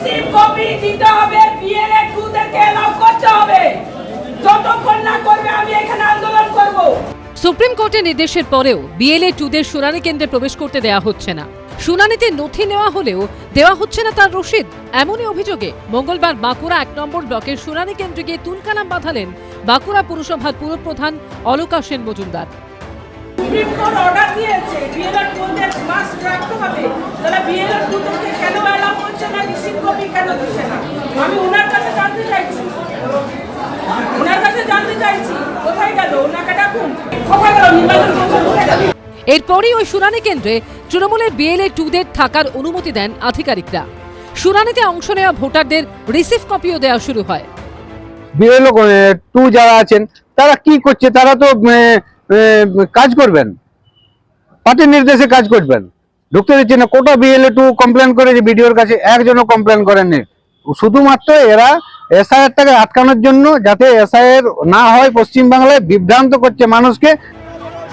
Receive copy দিতে হবে, BLA 2 থেকে এলাও করতে হবে। যতক্ষণ না করবে আমি এখানে আন্দোলন করব। সুপ্রিম কোর্টের নির্দেশের পরেও বিএলএ 2 দের শুনানি কেন্দ্রে প্রবেশ করতে দেওয়া হচ্ছে না। শুনানিতে নথি নেওয়া হলেও দেওয়া হচ্ছে না তার রসিদ। এমনই অভিযোগে মঙ্গলবার বাঁকুড়া 1 নম্বর ব্লকের শুনানি কেন্দ্রে গিয়ে তুলকালাম বাঁধালেন বাঁকুড়া পুরসভার পুরপ্রধান Alaka Sen Majumdar. Supreme court order দিয়েছে বিএলএ 2 দের মাস্ট রাখতে হবে, তাহলে বিএলএ 2 কে কেন এলাও করছে না, রিসিভ কপি কেন দিচ্ছে না? আমি ওনার কাছে জানতে চাইছি, কোথায় গেল? ওনাকে ডাকুন। কোথায় গেল নির্বাচন কমিশন? কোথায় গেল? এরপরই ওই শুনানি কেন্দ্রে তৃণমূলের বিএলএ 2 দের থাকার অনুমতি দেন আধিকারিকরা। শুনানিতে অংশ নেওয়া ভোটারদের রিসিভ কপিও দেওয়া শুরু হয়। বিএলএ 2 যারা আছেন তারা কি করছে? তারা তো কাজ করবেন, পার্টির নির্দেশে কাজ করবেন, ঢুকতে দিচ্ছে না। কোটা বিএলএ 2 কমপ্লেন করেছে বিডিওর কাছে, একজনও কমপ্লেন করেননি। শুধুমাত্র এরা এসআইআরটাকে আটকানোর জন্য, যাতে এসআইআর না হয় পশ্চিমবাংলায়, বিভ্রান্ত করছে মানুষকে।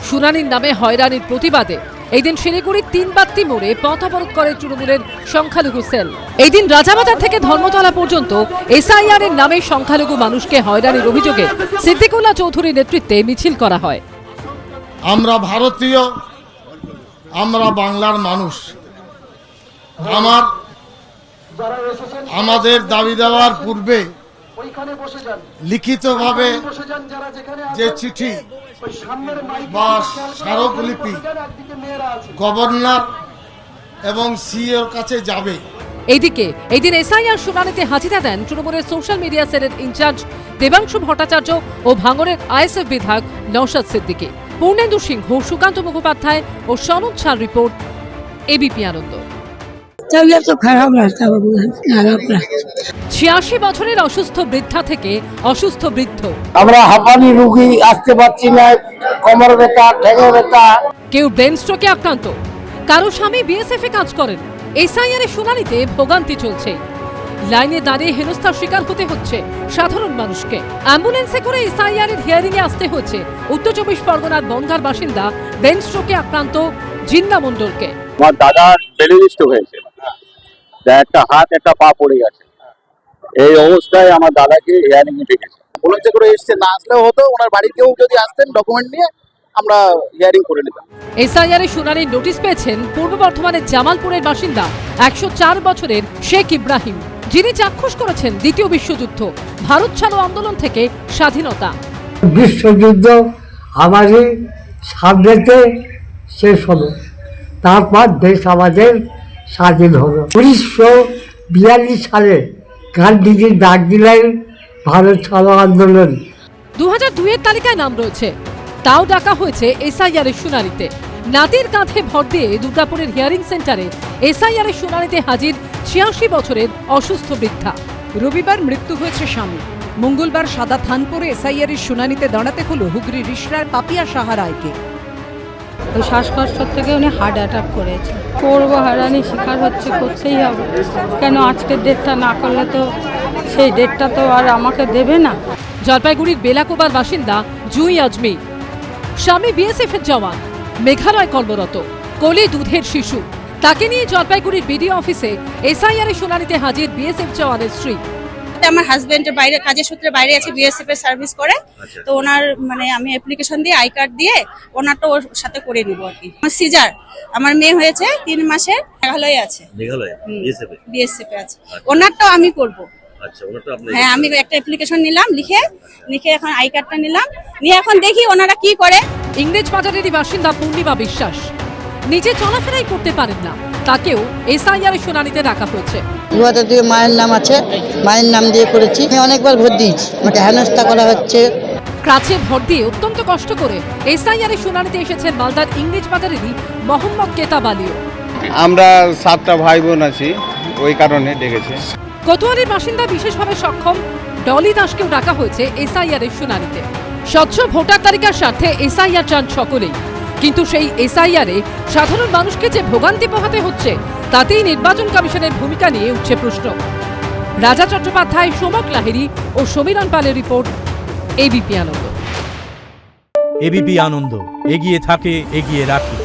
শুনানির নামে হয়রানির প্রতিবাদে এই দিন শিলিগুড়ির 3 বাত্তি মোড়ে পথ অবরোধ করে তৃণমূলের সংখ্যালঘু সেল। এই দিন রাজাবাজার থেকে ধর্মতলা পর্যন্ত এসআইআর এর নামে সংখ্যালঘু মানুষকে হয়রানির অভিযোগে সিদ্দিকুল্লাহ চৌধুরীর নেতৃত্বে মিছিল করা হয়। আমরা ভারতীয়, আমরা বাংলার মানুষ। আমাদের দাবি দেওয়ার পূর্বে লিখিতভাবে যে চিঠি বা স্মারকলিপি গভর্নর এবং সিইওর কাছে যাবে। এইদিকে এই দিন এসআইআর শুনানিতে হাজিরা দেন তৃণমূলের সোশ্যাল মিডিয়া সেলের ইনচার্জ দেবাংশু ভট্টাচার্য ও ভাঙড়ের আইএসএফ বিধায়ক নওশাদ সিদ্দিকী। পূর্ণেন্দু সিংহ, সুকান্ত মুখোপাধ্যায় ও সনদ শাহর রিপোর্ট, এবিপি আনন্দ। 86 বছরের অসুস্থ বৃদ্ধা থেকে অসুস্থ বৃদ্ধ। আমরা হাঁপানি রোগী, আসতে পারছি না, কোমর ব্যথা, ঠ্যাঙে ব্যথা। কেউ ব্রেন স্ট্রোকে আক্রান্ত, কারো স্বামী বিএসএফ এ কাজ করেন। এসআইআর এর শুনানিতে ভোগান্তি চলছে। লাইনে দাঁড়িয়ে হেনস্থার শিকার হতে হচ্ছে সাধারণ মানুষকে। অ্যাম্বুলেন্সে করে এসআইআর এর হিয়ারিং এ আসতে হচ্ছে উত্তর 24 পরগনার বনগাঁর বাসিন্দা ব্রেন স্ট্রোকে আক্রান্ত জিন্না মণ্ডলকে। আমার দাদার ব্রেন স্ট্রোক হয়েছে, একটা হাত একটা পা পড়ে গেছে। এই অবস্থায় আমার দাদাকে হিয়ারিং এ ডেকেছে। বলেছে করে এসছে, না আসলেও হতো, ওনার বাড়ি কেউ যদি আসতেন ডকুমেন্ট নিয়ে আমরা হিয়ারিং করে নিতাম। এসআইআর এর শুনানির নোটিশ পেয়েছেন পূর্ব বর্ধমানের জামালপুরের বাসিন্দা 104 বছরের শেখ ইব্রাহিম, যিনি চাক্ষুষ করেছেন দ্বিতীয় বিশ্বযুদ্ধ, ভারত ছাড়ো আন্দোলন থেকে স্বাধীনতা। বিশ্বযুদ্ধ আমাদের সামনেতে শেষ হলো, তারপর দেশ আমাদের স্বাধীন হলো। 1942 সালে গান্ধীজি ডাক দিলেন ভারত ছাড়ো আন্দোলন। 2002 এর তালিকায় নাম রয়েছে, তাও ডাকা হয়েছে এসআইআর এর শুনানিতে। নাতির কাঁধে ভর দিয়ে দুর্গাপুরের হিয়ারিং সেন্টারে এসআইআর এর শুনানিতে হাজির 86 বছরের অসুস্থ বৃদ্ধা। রবিবার মৃত্যু হয়েছে স্বামী। মঙ্গলবার সাদা থান পরে এসআইআর এর শুনানিতে দাঁড়াতে হলো হুগরি রিষড়ার পাপিয়া সাহা রায়কে। ওই শ্বাসকষ্ট থেকে উনি হার্ট অ্যাটাক করেছে। করবো, হারানি শিকার হচ্ছে, করতেই হবে। কেন আজকের ডেটটা না করলে তো সেই ডেটটা তো আর আমাকে দেবে না। জলপাইগুড়ির বেলাকোবার বাসিন্দা জুই আজমি, স্বামী বিএসএফ এর জওয়ান, মেঘালয় কর্মরত, কোলে দুধের শিশু। তাকে নিয়ে জলপাইগুড়ির বিডিও অফিসে এসআইআর এর শুনানিতে হাজির বিএসএফ জওয়ানের স্ত্রী। আমার হাজবেন্ডের বাইরে কাজের সূত্রে বাইরে আছে, বিএসএফ এর সার্ভিস করে। তো ওনার আমি অ্যাপ্লিকেশন দিয়ে আই কার্ড দিয়ে ওনারটা ওর সাথে করে নিব আর কি। আমার সিজার, আমার মেয়ে হয়েছে 3 মাসের, মেঘালয়ে আছে, বিএসএফ এ আছে। ওনারটাও আমি করব। হ্যাঁ, আমি একটা অ্যাপ্লিকেশন নিলাম, লিখে এখন আই কার্ডটা নিলাম, নিয়ে এখন দেখি ওনারা কি করে। ইংরেজ বাজারেরই বাসিন্দা পূর্ণিমা বিশ্বাস, নিজে চলাফেরাই করতে পারেন না, তাকেও এসআইআর এর শুনানিতে রাখা হয়েছে। 2002 মায়ের নাম আছে, মায়ের নাম দিয়ে করেছি। আমি অনেকবার ভোট দিয়েছি, আমাকে হেনস্থা করা হচ্ছে। কাছে ভোট দিয়ে অত্যন্ত কষ্ট করে এসআইআর এর শুনানিতে এসেছেন মালদার ইংরেজ বাজারেরই মোহাম্মদ কেতাব আলীও। আমরা 7টা ভাই বোন আছি, ওই কারণে ডেকেছে। কোতোয়ালির বাসিন্দা বিশেষভাবে সক্ষম ডলি দাসকেও ডাকা হয়েছে এসআইআর এর শুনানিতে। স্বচ্ছ ভোটার তালিকার স্বার্থে এসআইআর চান সকলেই, কিন্তু সেই এসআইআর এ সাধারণ মানুষকে যে ভোগান্তি পোহাতে হচ্ছে, তাতেই নির্বাচন কমিশনের ভূমিকা নিয়ে উঠছে প্রশ্ন। রাজা চট্টোপাধ্যায়, সোমক লাহিড়ী ও সমীরণ পালের রিপোর্ট, এবিপি আনন্দ। এবিপি আনন্দ, এগিয়ে থাকে, এগিয়ে রাখে।